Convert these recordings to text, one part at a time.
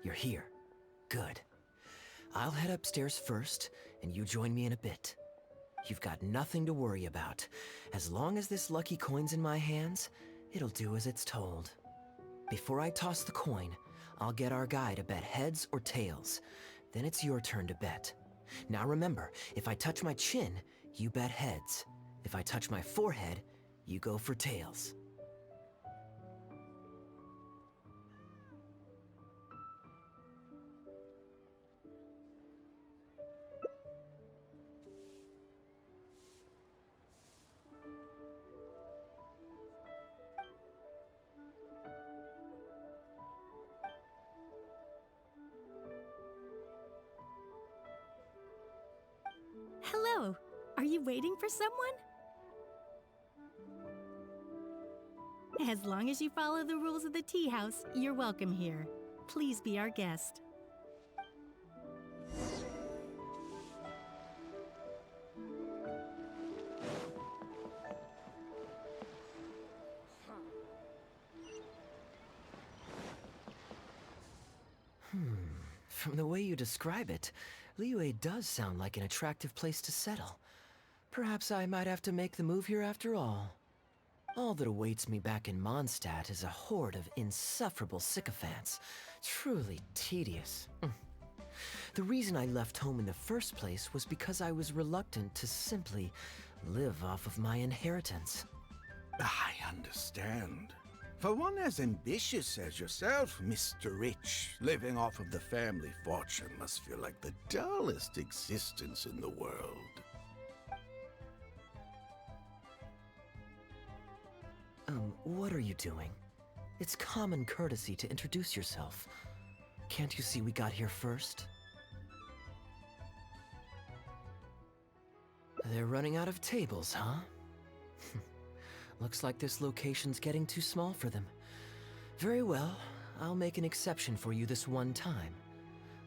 You're here. Good. I'll head upstairs first, and you join me in a bit. You've got nothing to worry about. As long as this lucky coin's in my hands, it'll do as it's told. Before I toss the coin, I'll get our guy to bet heads or tails. Then it's your turn to bet. Now remember, if I touch my chin, you bet heads. If I touch my forehead, you go for tails. Hello. Are you waiting for someone? As long as you follow the rules of the tea house, you're welcome here. Please be our guest. From the way you describe it, Liyue does sound like an attractive place to settle. Perhaps I might have to make the move here after all. All that awaits me back in Mondstadt is a horde of insufferable sycophants. Truly tedious. The reason I left home in the first place was because I was reluctant to simply live off of my inheritance. I understand. For one as ambitious as yourself, Mr. Rich, living off of the family fortune must feel like the dullest existence in the world. What are you doing? It's common courtesy to introduce yourself. Can't you see we got here first? They're running out of tables, huh? Looks like this location's getting too small for them. Very well, I'll make an exception for you this one time.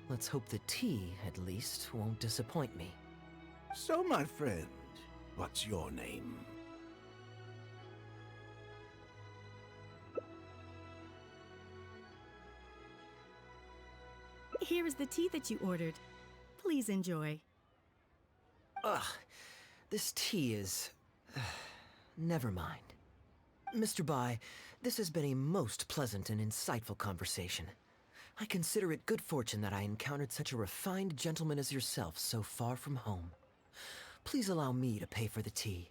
Let's hope the tea, at least, won't disappoint me. So, my friend, what's your name? Here is the tea that you ordered. Please enjoy. Ugh, this tea is... never mind. Mr. Bai, this has been a most pleasant and insightful conversation. I consider it good fortune that I encountered such a refined gentleman as yourself so far from home. Please allow me to pay for the tea.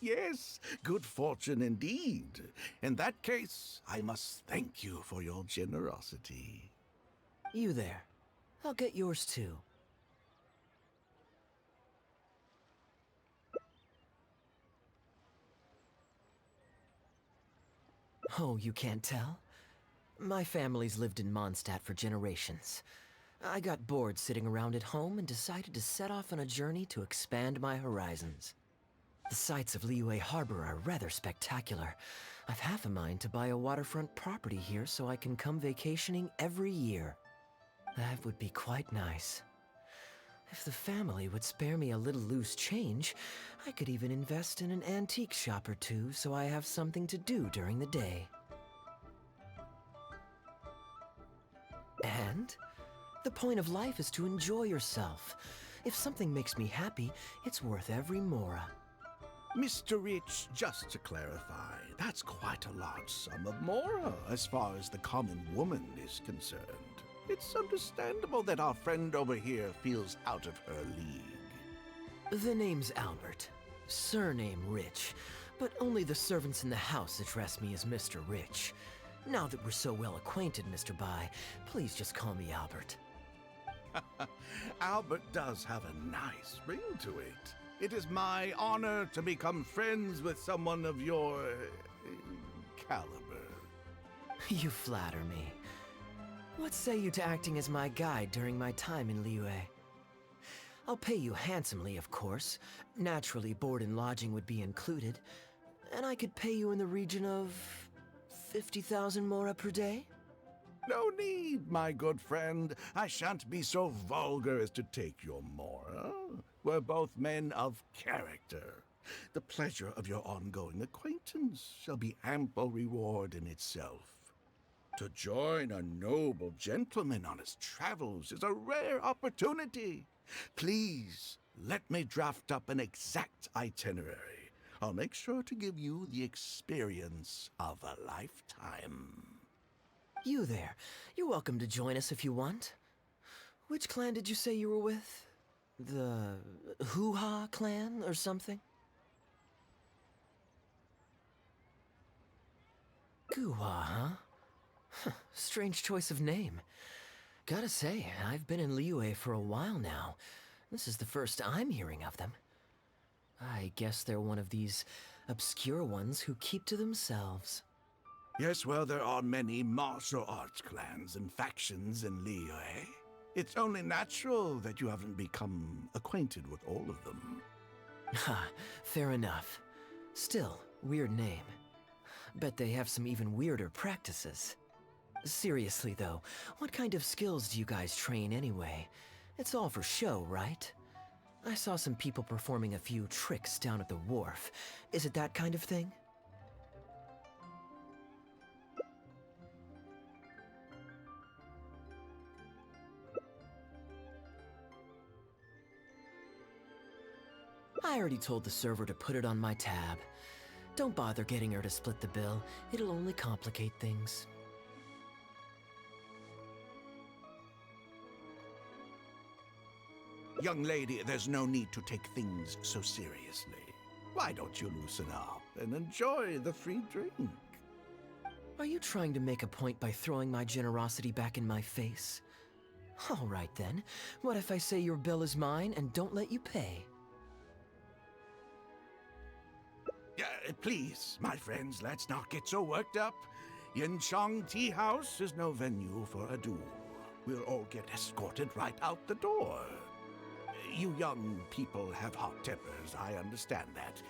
Yes, good fortune indeed. In that case, I must thank you for your generosity. You there. I'll get yours too. Oh, you can't tell? My family's lived in Mondstadt for generations. I got bored sitting around at home and decided to set off on a journey to expand my horizons. The sights of Liyue Harbor are rather spectacular. I've half a mind to buy a waterfront property here so I can come vacationing every year. That would be quite nice. If the family would spare me a little loose change, I could even invest in an antique shop or two so I have something to do during the day. And the point of life is to enjoy yourself. If something makes me happy, it's worth every mora. Mr. Rich, just to clarify, that's quite a large sum of mora as far as the common woman is concerned. It's understandable that our friend over here feels out of her league. The name's Albert. Surname Rich. But only the servants in the house address me as Mr. Rich. Now that we're so well acquainted, Mr. Bai, please just call me Albert. Albert does have a nice ring to it. It is my honor to become friends with someone of your caliber. You flatter me. What say you to acting as my guide during my time in Liyue? I'll pay you handsomely, of course. Naturally, board and lodging would be included. And I could pay you in the region of 50,000 mora per day? No need, my good friend. I shan't be so vulgar as to take your mora. We're both men of character. The pleasure of your ongoing acquaintance shall be ample reward in itself. To join a noble gentleman on his travels is a rare opportunity. Please, let me draft up an exact itinerary. I'll make sure to give you the experience of a lifetime. You there. You're welcome to join us if you want. Which clan did you say you were with? The Hoo-Ha clan or something? Goo-Ha, huh? Strange choice of name. Gotta say, I've been in Liyue for a while now. This is the first I'm hearing of them. I guess they're one of these obscure ones who keep to themselves. Yes, well, there are many martial arts clans and factions in Liyue. It's only natural that you haven't become acquainted with all of them. Ha, fair enough. Still, weird name. Bet they have some even weirder practices. Seriously though, what kind of skills do you guys train anyway? It's all for show, right? I saw some people performing a few tricks down at the wharf. Is it that kind of thing? I already told the server to put it on my tab. Don't bother getting her to split the bill. It'll only complicate things. Young lady, there's no need to take things so seriously. Why don't you loosen up and enjoy the free drink? Are you trying to make a point by throwing my generosity back in my face? All right then. What if I say your bill is mine and don't let you pay? Please, my friends, let's not get so worked up. Yinchang Tea House is no venue for a duel. We'll all get escorted right out the door. You young people have hot tempers, I understand that.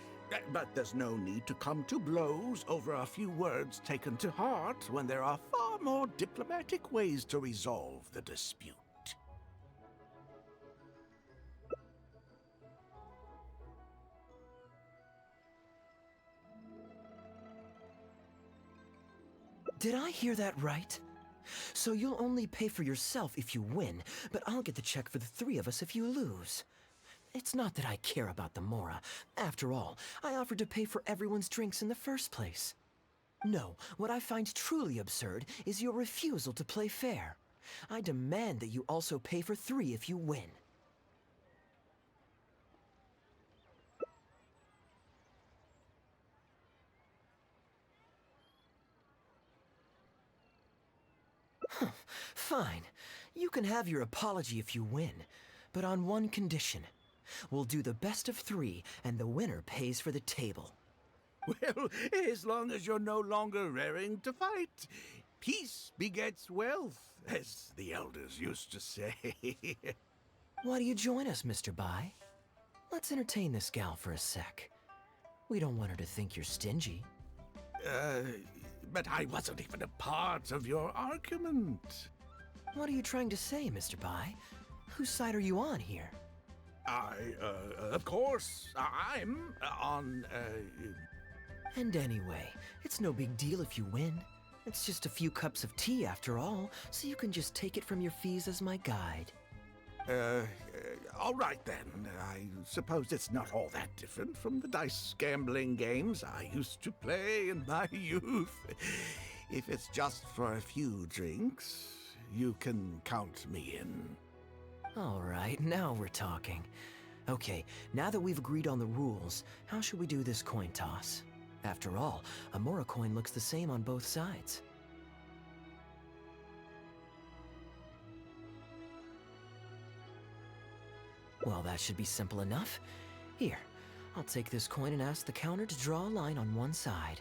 But there's no need to come to blows over a few words taken to heart when there are far more diplomatic ways to resolve the dispute. Did I hear that right? So you'll only pay for yourself if you win, but I'll get the check for the three of us if you lose. It's not that I care about the Mora. After all, I offered to pay for everyone's drinks in the first place. No, what I find truly absurd is your refusal to play fair. I demand that you also pay for three if you win. Fine. You can have your apology if you win, but on one condition. We'll do the best of three, and the winner pays for the table. Well, as long as you're no longer raring to fight, peace begets wealth, as the elders used to say. Why do you join us, Mr. Bai? Let's entertain this gal for a sec. We don't want her to think you're stingy. But I wasn't even a part of your argument. What are you trying to say, Mr. Bai? Whose side are you on here? Of course, I'm on, And anyway, it's no big deal if you win. It's just a few cups of tea after all, so you can just take it from your fees as my guide. All right then. I suppose it's not all that different from the dice gambling games I used to play in my youth. If it's just for a few drinks, you can count me in. All right, now we're talking. Okay, now that we've agreed on the rules, how should we do this coin toss? After all, a Mora coin looks the same on both sides. Well, that should be simple enough. Here, I'll take this coin and ask the counter to draw a line on one side.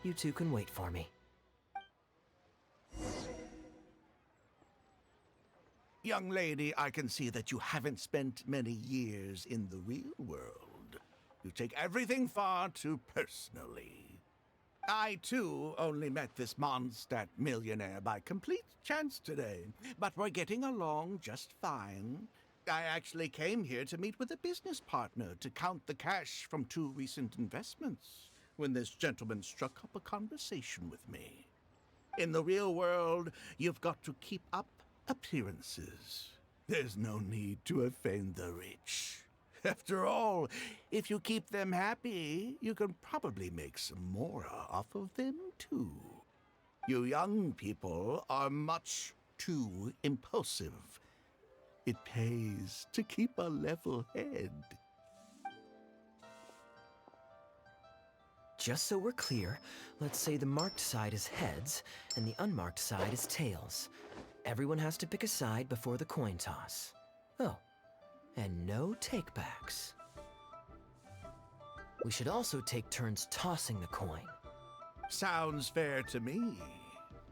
You two can wait for me. Young lady, I can see that you haven't spent many years in the real world. You take everything far too personally. I, too, only met this Mondstadt millionaire by complete chance today, but we're getting along just fine. I actually came here to meet with a business partner to count the cash from 2 recent investments when this gentleman struck up a conversation with me. In the real world, you've got to keep up appearances. There's no need to offend the rich. After all, if you keep them happy, you can probably make some more off of them, too. You young people are much too impulsive. It pays to keep a level head. Just so we're clear, let's say the marked side is heads and the unmarked side is tails. Everyone has to pick a side before the coin toss. Oh, and no takebacks. We should also take turns tossing the coin. Sounds fair to me.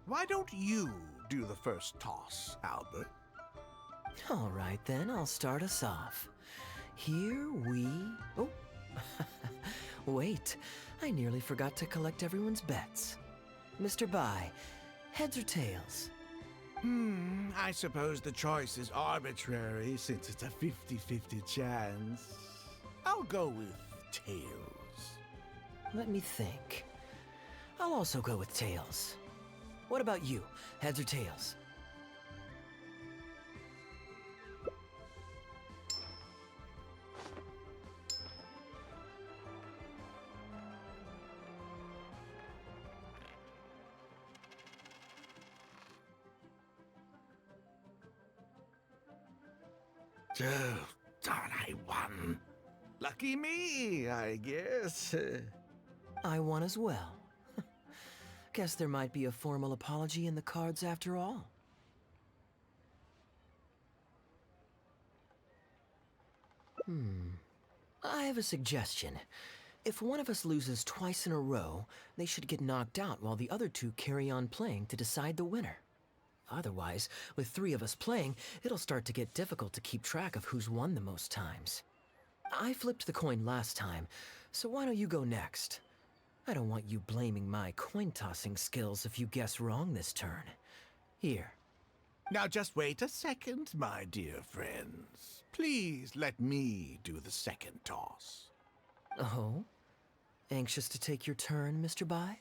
Why don't you do the first toss, Albert? All right then, I'll start us off. Here we... Oh, wait, I nearly forgot to collect everyone's bets. Mr. Bai, heads or tails? I suppose the choice is arbitrary since it's a 50-50 chance. I'll go with tails. Let me think. I'll also go with tails. What about you, heads or tails? Oh, darn, I won. Lucky me, I guess. I won as well. Guess there might be a formal apology in the cards after all. I have a suggestion. If one of us loses twice in a row, they should get knocked out while the other two carry on playing to decide the winner. Otherwise, with three of us playing, it'll start to get difficult to keep track of who's won the most times. I flipped the coin last time, so why don't you go next? I don't want you blaming my coin-tossing skills if you guess wrong this turn. Here. Now just wait a second, my dear friends. Please let me do the second toss. Oh? Anxious to take your turn, Mr. Bai?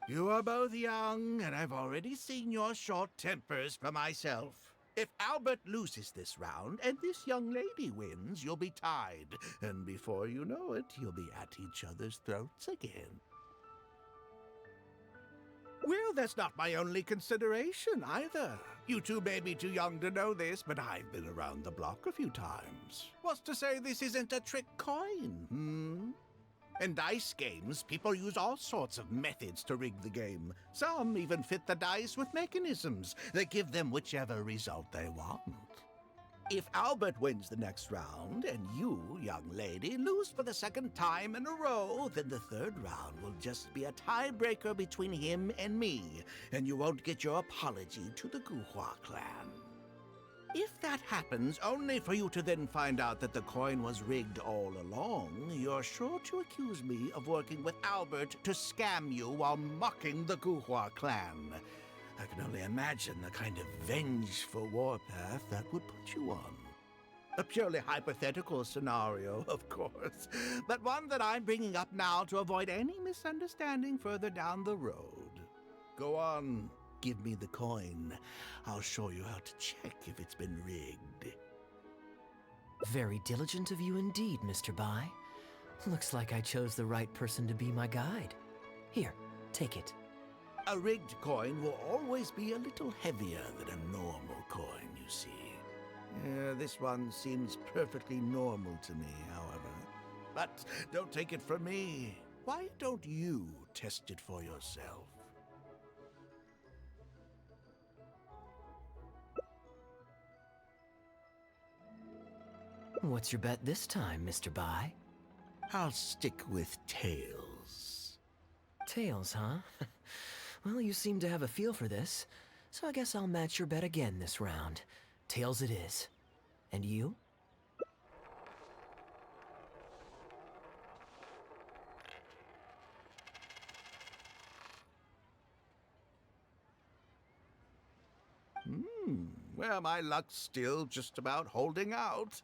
You are both young, and I've already seen your short tempers for myself. If Albert loses this round and this young lady wins, you'll be tied. And before you know it, you'll be at each other's throats again. Well, that's not my only consideration either. You two may be too young to know this, but I've been around the block a few times. What's to say this isn't a trick coin, In dice games, people use all sorts of methods to rig the game. Some even fit the dice with mechanisms that give them whichever result they want. If Albert wins the next round, and you, young lady, lose for the second time in a row, then the third round will just be a tiebreaker between him and me, and you won't get your apology to the Guhua clan. If that happens, only for you to then find out that the coin was rigged all along, you're sure to accuse me of working with Albert to scam you while mocking the Guhua clan. I can only imagine the kind of vengeful warpath that would put you on. A purely hypothetical scenario, of course, but one that I'm bringing up now to avoid any misunderstanding further down the road. Go on. Give me the coin. I'll show you how to check if it's been rigged. Very diligent of you indeed, Mr. Bai. Looks like I chose the right person to be my guide. Here, take it. A rigged coin will always be a little heavier than a normal coin, you see. This one seems perfectly normal to me, however. But don't take it from me. Why don't you test it for yourself? What's your bet this time, Mr. Bai? I'll stick with tails. Tails, huh? Well, you seem to have a feel for this, so I guess I'll match your bet again this round. Tails it is. And you? Well, my luck's still just about holding out.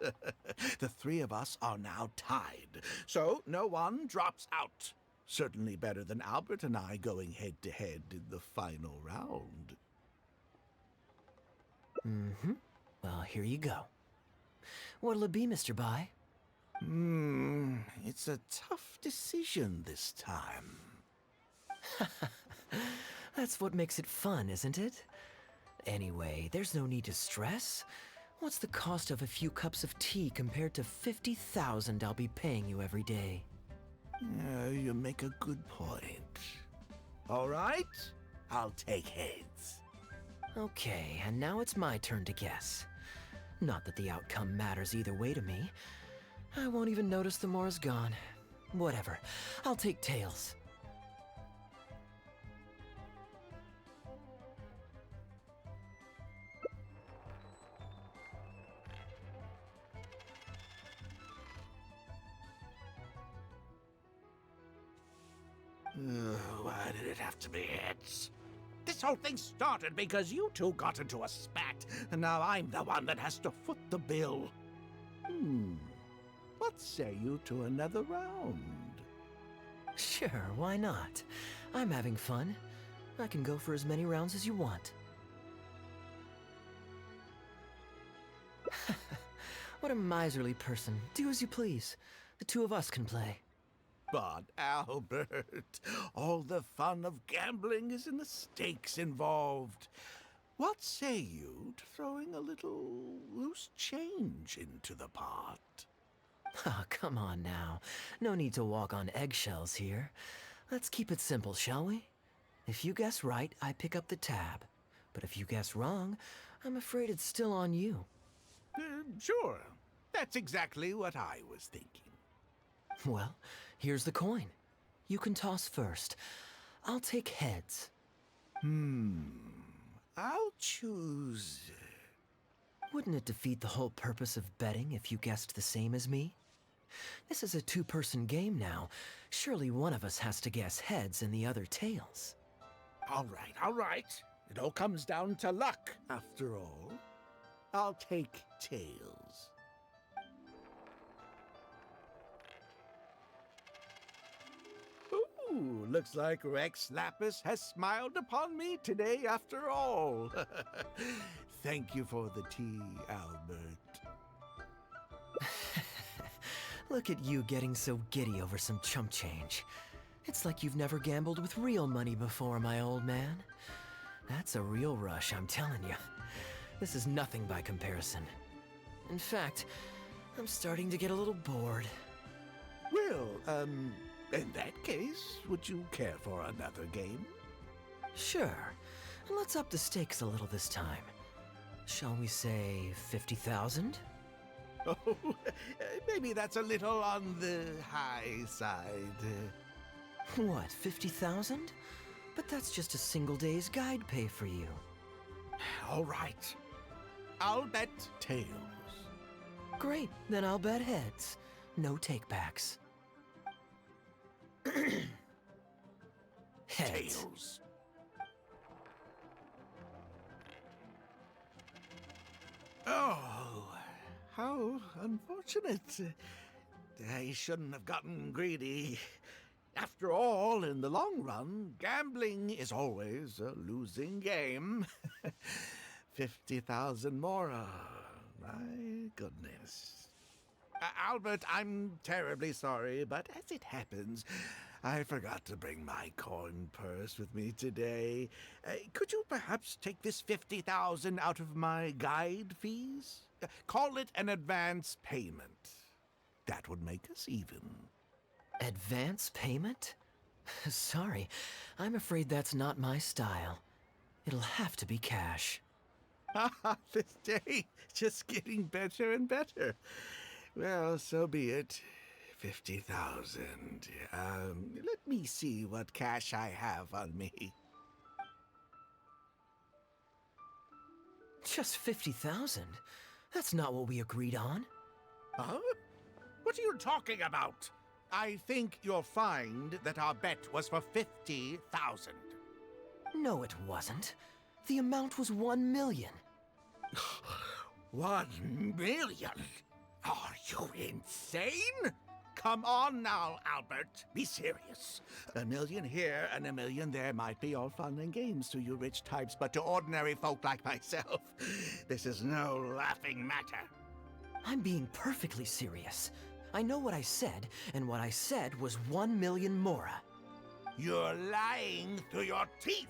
The three of us are now tied, so no one drops out. Certainly better than Albert and I going head-to-head in the final round. Mm-hmm. Well, here you go. What'll it be, Mr. Bai? It's a tough decision this time. That's what makes it fun, isn't it? Anyway, there's no need to stress. What's the cost of a few cups of tea compared to 50,000 I'll be paying you every day? You make a good point. All right, I'll take heads. Okay, and now it's my turn to guess. Not that the outcome matters either way to me. I won't even notice the more's gone. Whatever, I'll take tails. Why did it have to be heads? This whole thing started because you two got into a spat, and now I'm the one that has to foot the bill. What say you to another round? Sure, why not? I'm having fun. I can go for as many rounds as you want. What a miserly person. Do as you please. The two of us can play. But, Albert, all the fun of gambling is in the stakes involved. What say you to throwing a little loose change into the pot? Oh, come on now. No need to walk on eggshells here. Let's keep it simple, shall we? If you guess right, I pick up the tab. But if you guess wrong, I'm afraid it's still on you. Sure. That's exactly what I was thinking. Well, here's the coin. You can toss first. I'll take heads. I'll choose... Wouldn't it defeat the whole purpose of betting if you guessed the same as me? This is a two-person game now. Surely one of us has to guess heads and the other tails. All right. It all comes down to luck, after all. I'll take tails. Ooh, looks like Rex Lapis has smiled upon me today after all. Thank you for the tea, Albert. Look at you getting so giddy over some chump change. It's like you've never gambled with real money before, my old man. That's a real rush, I'm telling you. This is nothing by comparison. In fact, I'm starting to get a little bored. Well, in that case, would you care for another game? Sure. And let's up the stakes a little this time. Shall we say 50,000? Oh, maybe that's a little on the high side. What, 50,000? But that's just a single day's guide pay for you. All right. I'll bet tails. Great, then I'll bet heads. No takebacks. Heads. Tails. Oh, how unfortunate. I shouldn't have gotten greedy. After all, in the long run, gambling is always a losing game. 50,000 more. My goodness. Albert, I'm terribly sorry, but as it happens, I forgot to bring my coin purse with me today. Could you perhaps take this 50,000 out of my guide fees? Call it an advance payment. That would make us even. Advance payment? Sorry, I'm afraid that's not my style. It'll have to be cash. This day just getting better and better. Well, so be it. 50,000. Let me see what cash I have on me. Just 50,000? That's not what we agreed on. Huh? What are you talking about? I think you'll find that our bet was for 50,000. No, it wasn't. The amount was 1 million. 1 million? Are you insane? Come on now, Albert. Be serious. A million here and a million there might be all fun and games to you rich types, but to ordinary folk like myself, this is no laughing matter. I'm being perfectly serious. I know what I said, and what I said was 1 million mora. You're lying through your teeth.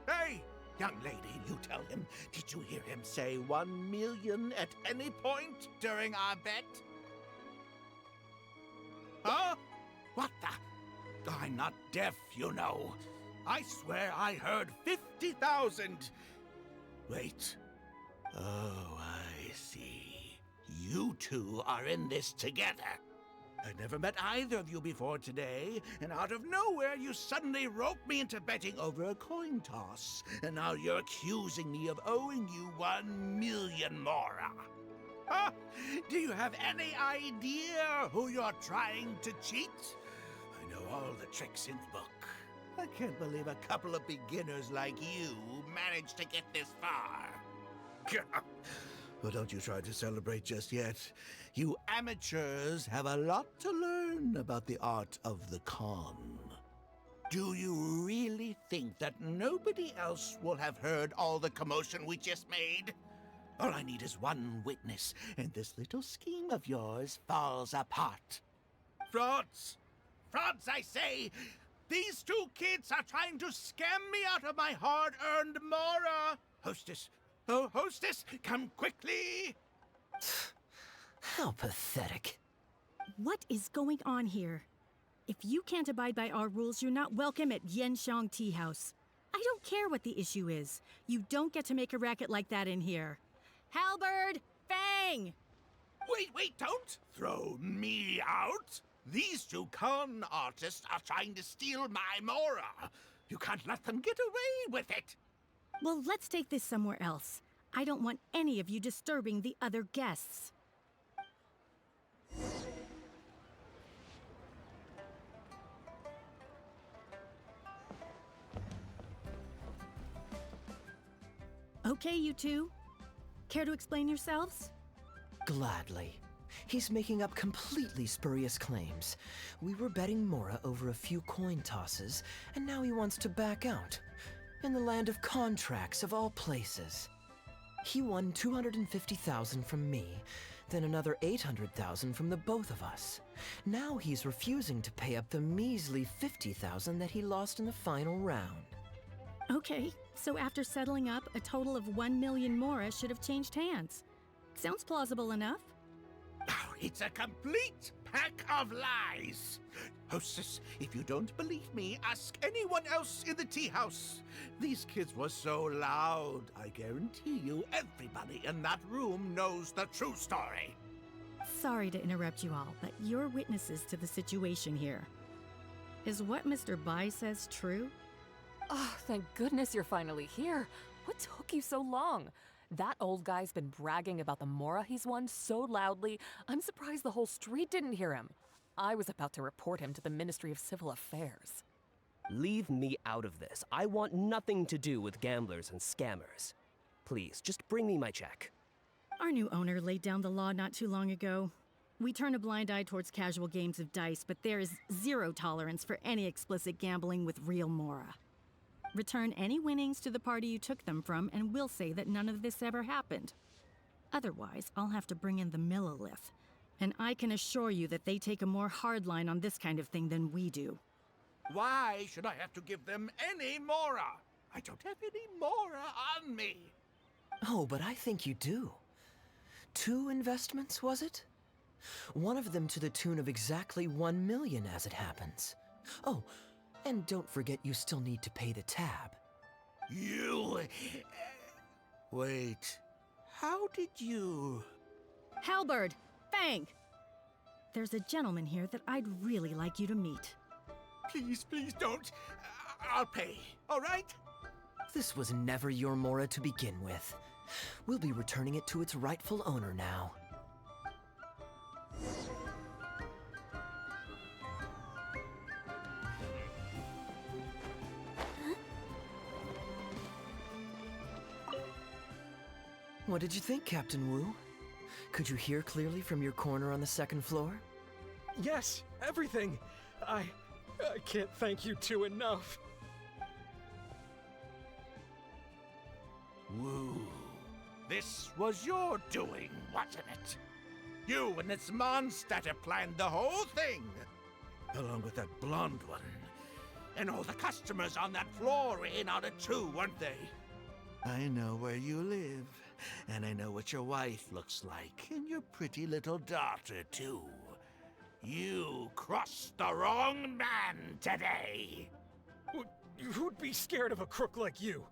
Hey, young lady, you tell him, did you hear him say 1 million at any point during our bet? Huh? What the? I'm not deaf, you know. I swear I heard 50,000. Wait. Oh, I see. You two are in this together. I never met either of you before today, and out of nowhere you suddenly roped me into betting over a coin toss, and now you're accusing me of owing you 1 million mora. Huh? Do you have any idea who you're trying to cheat? I know all the tricks in the book. I can't believe a couple of beginners like you managed to get this far. Well, don't you try to celebrate just yet. You amateurs have a lot to learn about the art of the con. Do you really think that nobody else will have heard all the commotion we just made? All I need is one witness, and this little scheme of yours falls apart. Frauds! Frauds, I say! These two kids are trying to scam me out of my hard-earned mora! Hostess! Oh, hostess, come quickly! How pathetic. What is going on here? If you can't abide by our rules, you're not welcome at Yenshang Tea House. I don't care what the issue is. You don't get to make a racket like that in here. Halberd! Fang! Wait, don't throw me out! These two con artists are trying to steal my mora. You can't let them get away with it. Well, let's take this somewhere else. I don't want any of you disturbing the other guests. Okay, you two. Care to explain yourselves? Gladly. He's making up completely spurious claims. We were betting mora over a few coin tosses, and now he wants to back out. In the land of contracts, of all places. He won 250,000 from me, then another 800,000 from the both of us. Now he's refusing to pay up the measly 50,000 that he lost in the final round. Okay, so after settling up, a total of 1 million mora should have changed hands. Sounds plausible enough. Oh, it's a complete pack of lies. Hostess, if you don't believe me, ask anyone else in the tea house. These kids were so loud. I guarantee you everybody in that room knows the true story. Sorry to interrupt you all, but you're witnesses to the situation here. Is what Mr. Bai says true? Oh, thank goodness you're finally here. What took you so long? That old guy's been bragging about the mora he's won so loudly, I'm surprised the whole street didn't hear him. I was about to report him to the Ministry of Civil Affairs. Leave me out of this. I want nothing to do with gamblers and scammers. Please, just bring me my check. Our new owner laid down the law not too long ago. We turn a blind eye towards casual games of dice, but there is zero tolerance for any explicit gambling with real mora. Return any winnings to the party you took them from, and we'll say that none of this ever happened. Otherwise, I'll have to bring in the Millilith. And I can assure you that they take a more hard line on this kind of thing than we do. Why should I have to give them any mora? I don't have any mora on me. Oh, but I think you do. 2 investments, was it? One of them to the tune of exactly 1 million as it happens. Oh, and don't forget you still need to pay the tab. You... Wait. How did you... Halberd! Fang! There's a gentleman here that I'd really like you to meet. Please don't. I'll pay, all right? This was never your mora to begin with. We'll be returning it to its rightful owner now. What did you think, Captain Wu? Could you hear clearly from your corner on the 2nd floor? Yes, everything. I can't thank you two enough. Woo. This was your doing, wasn't it? You and this Mondstatter planned the whole thing, along with that blonde one. And all the customers on that floor were in on it too, weren't they? I know where you live, and I know what your wife looks like, and your pretty little daughter too. You crossed the wrong man today. Who'd be scared of a crook like you?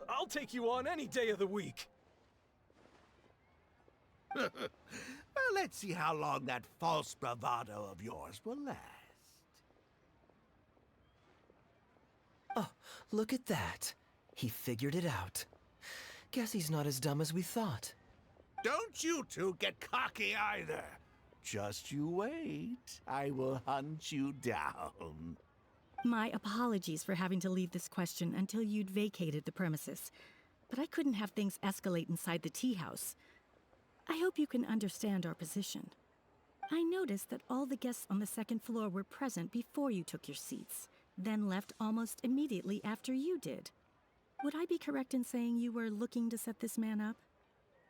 I'll take you on any day of the week. Well, let's see how long that false bravado of yours will last. Oh, look at that. He figured it out. Guess he's not as dumb as we thought. Don't you two get cocky either. Just you wait. I will hunt you down. My apologies for having to leave this question until you'd vacated the premises. But I couldn't have things escalate inside the tea house. I hope you can understand our position. I noticed that all the guests on the second floor were present before you took your seats, then left almost immediately after you did. Would I be correct in saying you were looking to set this man up?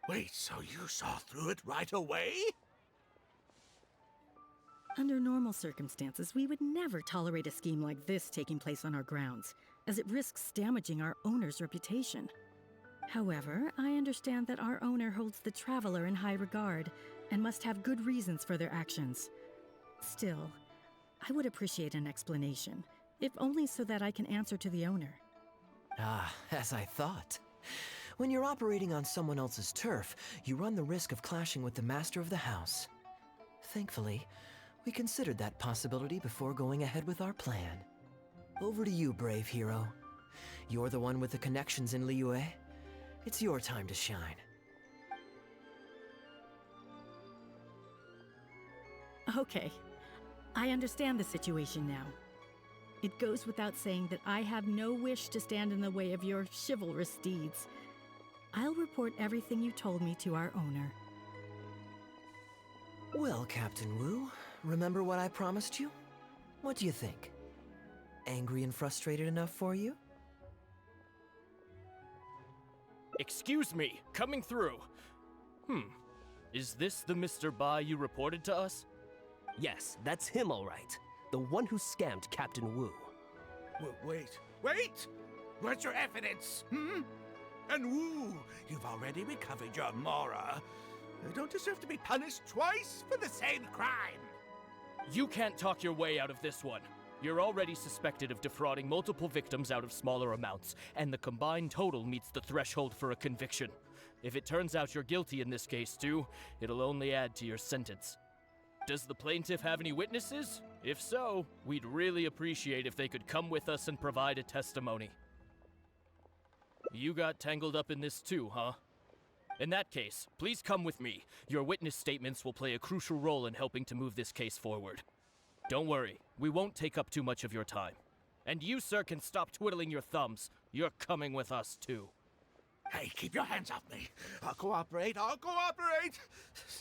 Wait, so you saw through it right away? Under normal circumstances, we would never tolerate a scheme like this taking place on our grounds, as it risks damaging our owner's reputation. However, I understand that our owner holds the traveler in high regard and must have good reasons for their actions. Still, I would appreciate an explanation, if only so that I can answer to the owner. Ah, as I thought. When you're operating on someone else's turf, you run the risk of clashing with the master of the house. Thankfully, we considered that possibility before going ahead with our plan. Over to you, brave hero. You're the one with the connections in Liyue. It's your time to shine. Okay, I understand the situation now. It goes without saying that I have no wish to stand in the way of your chivalrous deeds. I'll report everything you told me to our owner. Well, Captain Wu, remember what I promised you? What do you think? Angry and frustrated enough for you? Excuse me, coming through. Is this the Mr. Bai you reported to us? Yes, that's him all right. The one who scammed Captain Wu. Wait! Where's your evidence, And Wu, you've already recovered your Mora. You don't deserve to be punished twice for the same crime. You can't talk your way out of this one. You're already suspected of defrauding multiple victims out of smaller amounts, and the combined total meets the threshold for a conviction. If it turns out you're guilty in this case too, it'll only add to your sentence. Does the plaintiff have any witnesses? If so, we'd really appreciate if they could come with us and provide a testimony. You got tangled up in this too, huh? In that case, please come with me. Your witness statements will play a crucial role in helping to move this case forward. Don't worry, we won't take up too much of your time. And you, sir, can stop twiddling your thumbs. You're coming with us too. Hey, keep your hands off me. I'll cooperate.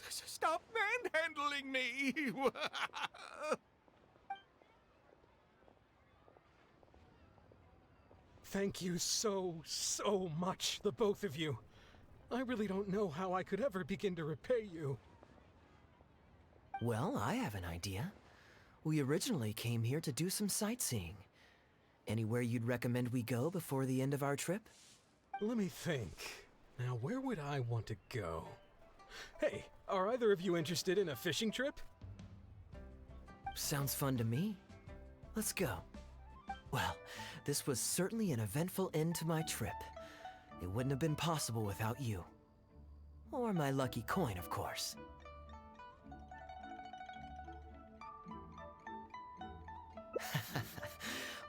Stop manhandling me. Thank you so much, the both of you. I really don't know how I could ever begin to repay you. Well, I have an idea. We originally came here to do some sightseeing. Anywhere you'd recommend we go before the end of our trip? Let me think. Now, where would I want to go? Hey, are either of you interested in a fishing trip? Sounds fun to me. Let's go. Well, this was certainly an eventful end to my trip. It wouldn't have been possible without you. Or my lucky coin, of course.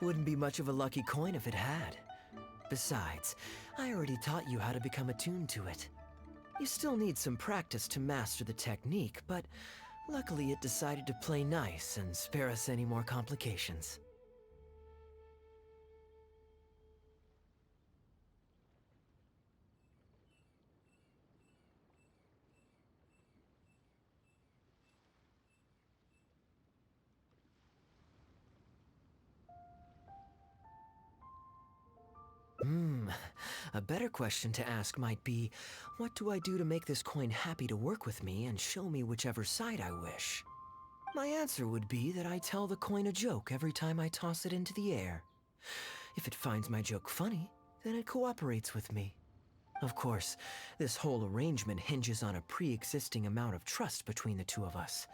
Wouldn't be much of a lucky coin if it had. Besides, I already taught you how to become attuned to it. You still need some practice to master the technique, but luckily it decided to play nice and spare us any more complications. A better question to ask might be, what do I do to make this coin happy to work with me and show me whichever side I wish? My answer would be that I tell the coin a joke every time I toss it into the air. If it finds my joke funny, then it cooperates with me. Of course, this whole arrangement hinges on a pre-existing amount of trust between the two of us.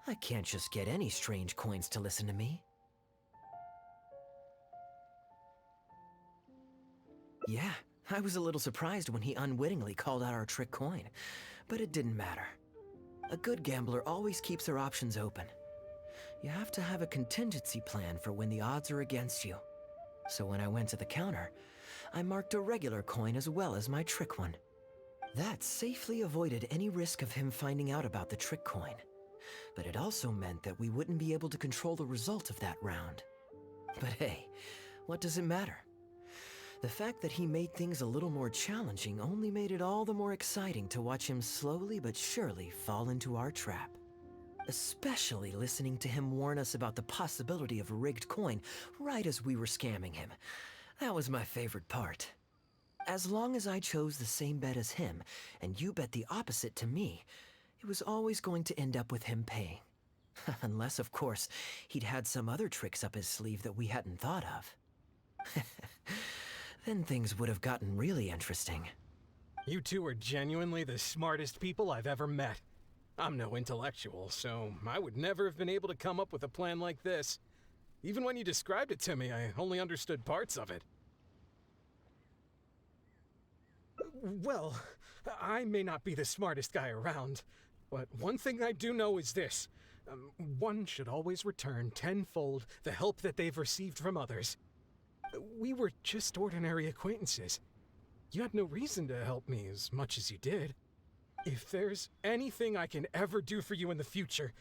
I can't just get any strange coins to listen to me. Yeah, I was a little surprised when he unwittingly called out our trick coin, but it didn't matter. A good gambler always keeps their options open. You have to have a contingency plan for when the odds are against you. So when I went to the counter, I marked a regular coin as well as my trick one. That safely avoided any risk of him finding out about the trick coin. But it also meant that we wouldn't be able to control the result of that round. But hey, what does it matter? The fact that he made things a little more challenging only made it all the more exciting to watch him slowly but surely fall into our trap. Especially listening to him warn us about the possibility of a rigged coin right as we were scamming him. That was my favorite part. As long as I chose the same bet as him, and you bet the opposite to me, it was always going to end up with him paying. Unless, of course, he'd had some other tricks up his sleeve that we hadn't thought of. Then things would have gotten really interesting. You two are genuinely the smartest people I've ever met. I'm no intellectual, so I would never have been able to come up with a plan like this. Even when you described it to me, I only understood parts of it. Well, I may not be the smartest guy around, but one thing I do know is this. One should always return tenfold the help that they've received from others. We were just ordinary acquaintances. You had no reason to help me as much as you did. If there's anything I can ever do for you in the future,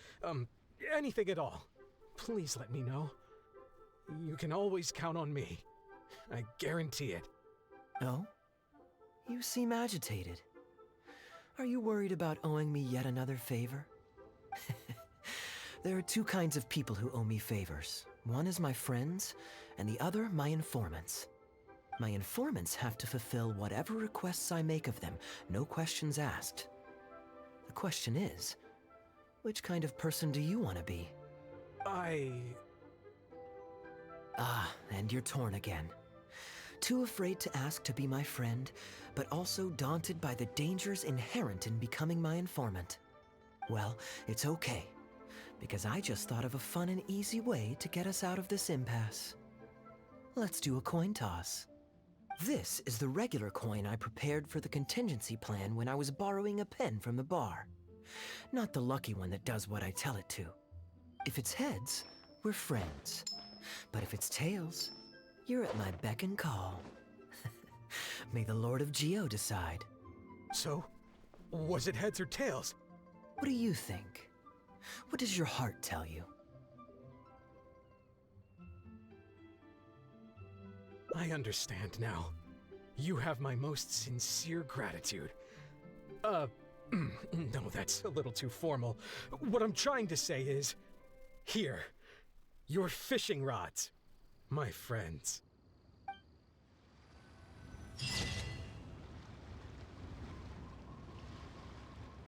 anything at all, please let me know. You can always count on me. I guarantee it. Oh? You seem agitated. Are you worried about owing me yet another favor? There are two kinds of people who owe me favors. One is my friends, and the other my informants. My informants have to fulfill whatever requests I make of them, no questions asked. The question is, which kind of person do you want to be? Ah, and you're torn again. Too afraid to ask to be my friend, but also daunted by the dangers inherent in becoming my informant. Well, it's okay, because I just thought of a fun and easy way to get us out of this impasse. Let's do a coin toss. This is the regular coin I prepared for the contingency plan when I was borrowing a pen from the bar. Not the lucky one that does what I tell it to. If it's heads, we're friends. But if it's tails, you're at my beck and call. May the Lord of Geo decide. So, was it heads or tails? What do you think? What does your heart tell you? I understand now. You have my most sincere gratitude. No, that's a little too formal. What I'm trying to say is, here, your fishing rods, my friends.